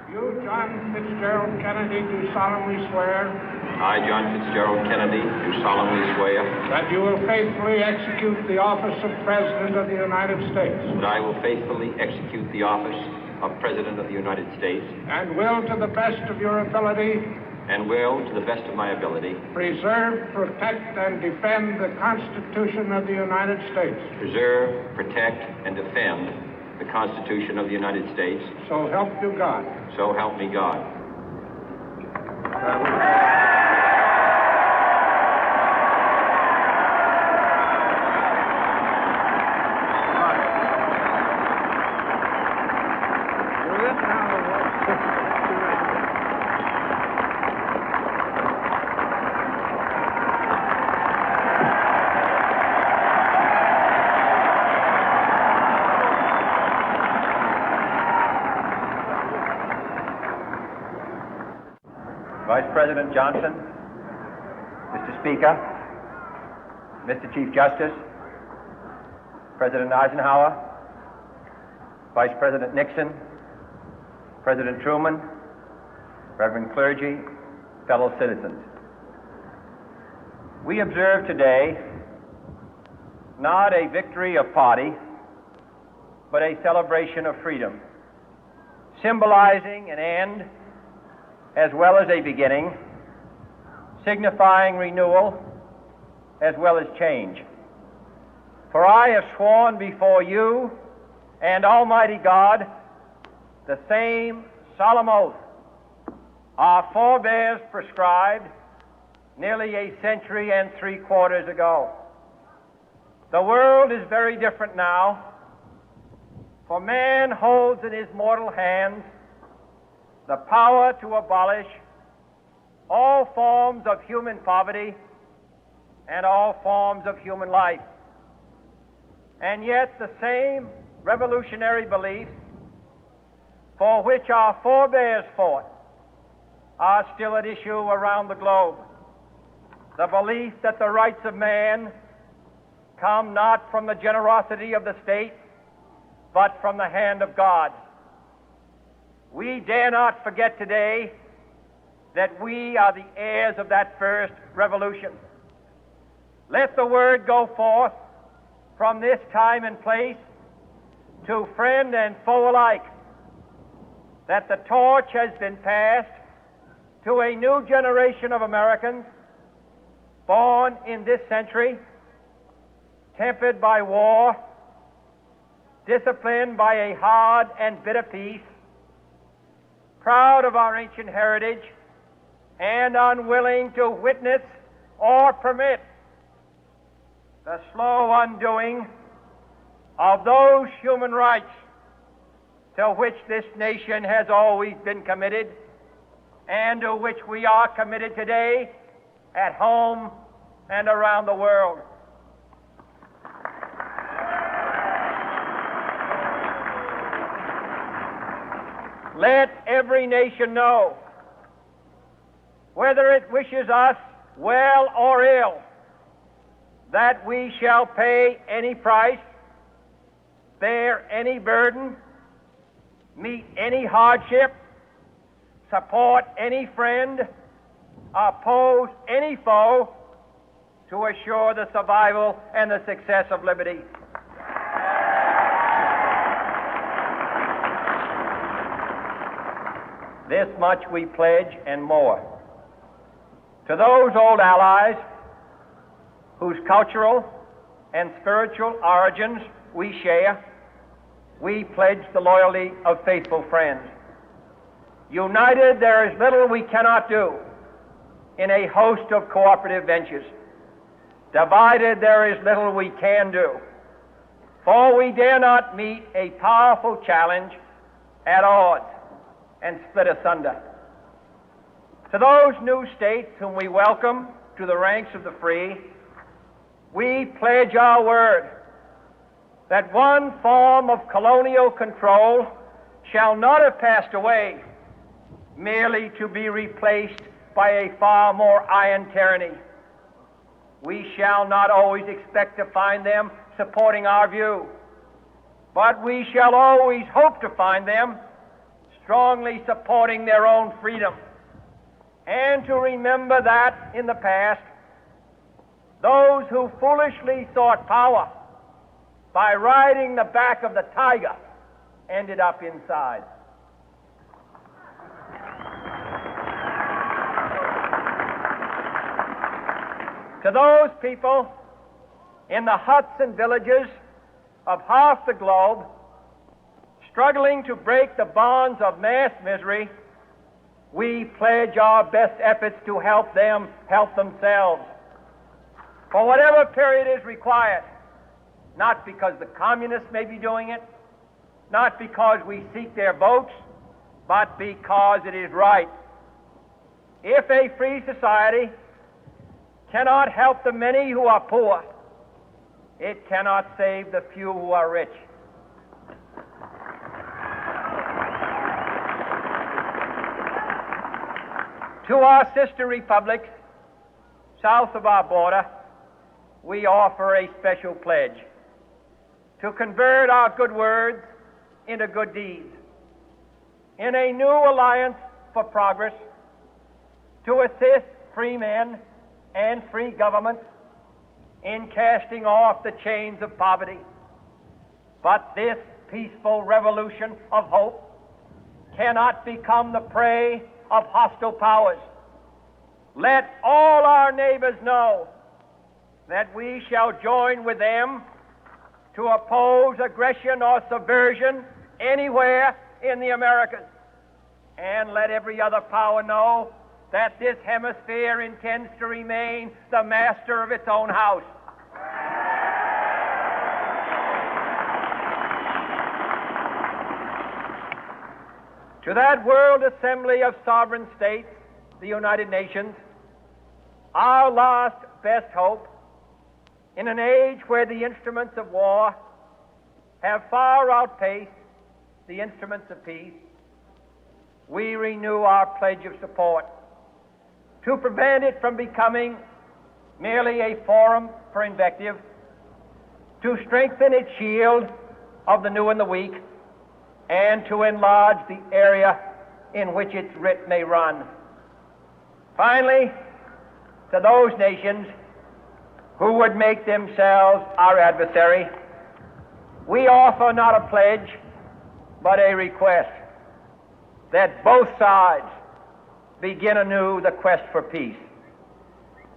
You, John Fitzgerald Kennedy, do solemnly swear I, John Fitzgerald Kennedy, do solemnly swear that you will faithfully execute the office of President of the United States that I will faithfully execute the office of President of the United States and will, to the best of your ability, and will, to the best of my ability, preserve, protect, and defend the Constitution of the United States. preserve, protect, and defend the Constitution of the United States. So help you God. So help me God. Vice President Johnson, Mr. Speaker, Mr. Chief Justice, President Eisenhower, Vice President Nixon, President Truman, Reverend clergy, fellow citizens. We observe today not a victory of party, but a celebration of freedom, symbolizing an end as well as a beginning, signifying renewal as well as change. For I have sworn before you and Almighty God the same solemn oath our forebears prescribed nearly a century and 3/4 ago. The world is very different now, for man holds in his mortal hands the power to abolish all forms of human poverty and all forms of human life. And yet the same revolutionary beliefs for which our forebears fought are still at issue around the globe. The belief that the rights of man come not from the generosity of the state, but from the hand of God. We dare not forget today that we are the heirs of that first revolution. Let the word go forth from this time and place to friend and foe alike that the torch has been passed to a new generation of Americans born in this century, tempered by war, disciplined by a hard and bitter peace, proud of our ancient heritage, and unwilling to witness or permit the slow undoing of those human rights to which this nation has always been committed and to which we are committed today at home and around the world. Let every nation know, whether it wishes us well or ill, that we shall pay any price, bear any burden, meet any hardship, support any friend, oppose any foe to assure the survival and the success of liberty. This much we pledge and more. To those old allies whose cultural and spiritual origins we share, we pledge the loyalty of faithful friends. United, there is little we cannot do in a host of cooperative ventures. Divided, there is little we can do, for we dare not meet a powerful challenge at odds and split asunder. To those new states whom we welcome to the ranks of the free, we pledge our word that one form of colonial control shall not have passed away, merely to be replaced by a far more iron tyranny. We shall not always expect to find them supporting our view, but we shall always hope to find them strongly supporting their own freedom, and to remember that in the past, those who foolishly sought power by riding the back of the tiger ended up inside. To those people in the huts and villages of half the globe struggling to break the bonds of mass misery, we pledge our best efforts to help them help themselves for whatever period is required, not because the communists may be doing it, not because we seek their votes, but because it is right. If a free society cannot help the many who are poor, it cannot save the few who are rich. To our sister republics south of our border, we offer a special pledge to convert our good words into good deeds, in a new alliance for progress, to assist free men and free governments in casting off the chains of poverty. But this peaceful revolution of hope cannot become the prey of hostile powers. Let all our neighbors know that we shall join with them to oppose aggression or subversion anywhere in the Americas. And let every other power know that this hemisphere intends to remain the master of its own house. To that World Assembly of Sovereign States, the United Nations, our last best hope, in an age where the instruments of war have far outpaced the instruments of peace, we renew our pledge of support to prevent it from becoming merely a forum for invective, to strengthen its shield of the new and the weak, and to enlarge the area in which its writ may run. Finally, to those nations who would make themselves our adversary, we offer not a pledge, but a request that both sides begin anew the quest for peace.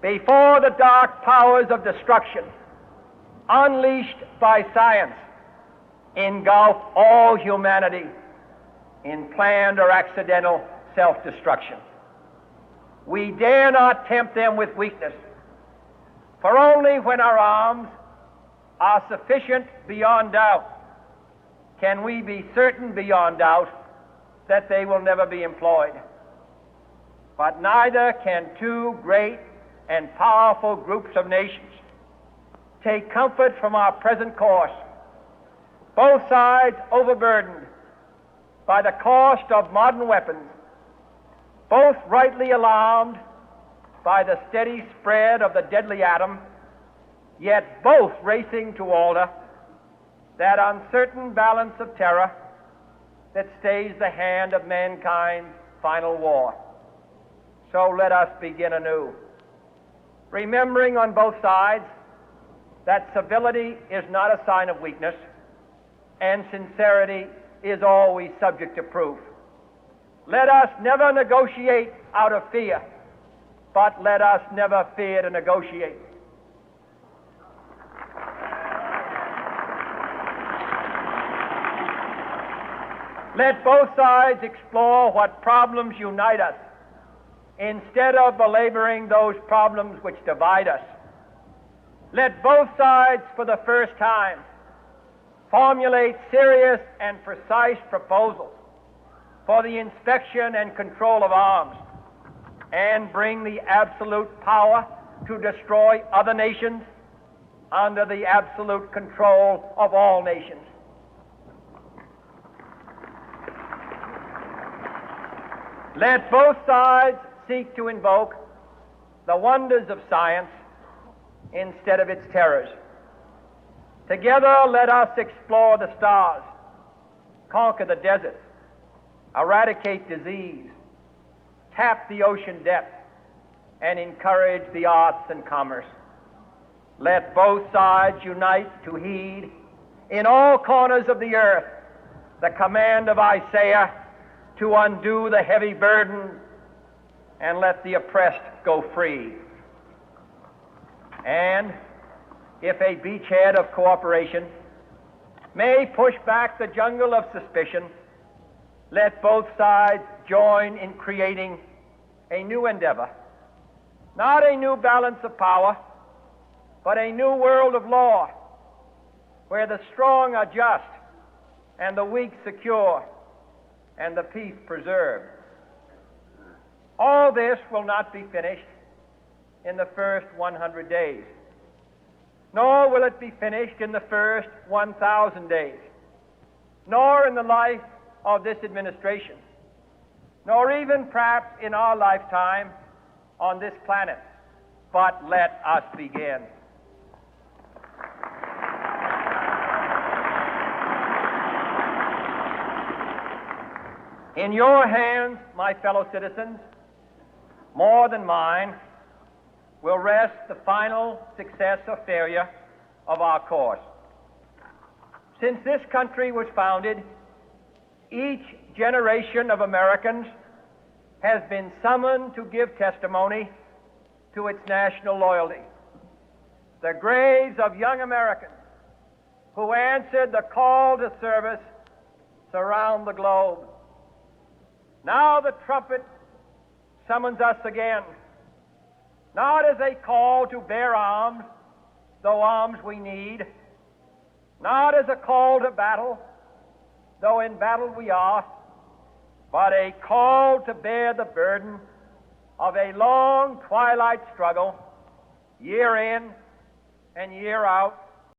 Before the dark powers of destruction, unleashed by science, engulf all humanity in planned or accidental self-destruction, we dare not tempt them with weakness, for only when our arms are sufficient beyond doubt can we be certain beyond doubt that they will never be employed. But neither can two great and powerful groups of nations take comfort from our present course, both sides overburdened by the cost of modern weapons, both rightly alarmed by the steady spread of the deadly atom, yet both racing to alter that uncertain balance of terror that stays the hand of mankind's final war. So let us begin anew, remembering on both sides that civility is not a sign of weakness, and sincerity is always subject to proof. Let us never negotiate out of fear, but let us never fear to negotiate. Let both sides explore what problems unite us, instead of belaboring those problems which divide us. Let both sides, for the first time, formulate serious and precise proposals for the inspection and control of arms, and bring the absolute power to destroy other nations under the absolute control of all nations. Let both sides seek to invoke the wonders of science instead of its terrors. Together, let us explore the stars, conquer the deserts, eradicate disease, tap the ocean depth, and encourage the arts and commerce. Let both sides unite to heed in all corners of the earth the command of Isaiah to undo the heavy burden and let the oppressed go free. And if a beachhead of cooperation may push back the jungle of suspicion, let both sides join in creating a new endeavor, not a new balance of power, but a new world of law, where the strong are just and the weak secure and the peace preserved. All this will not be finished in the first 100 days, nor will it be finished in the first 1,000 days, nor in the life of this administration, nor even perhaps in our lifetime on this planet. But let us begin. In your hands, my fellow citizens, more than mine, will rest the final success or failure of our course. Since this country was founded, each generation of Americans has been summoned to give testimony to its national loyalty. The graves of young Americans who answered the call to service surround the globe. Now the trumpet summons us again, not as a call to bear arms, though arms we need, not as a call to battle, though in battle we are, but a call to bear the burden of a long twilight struggle, year in and year out,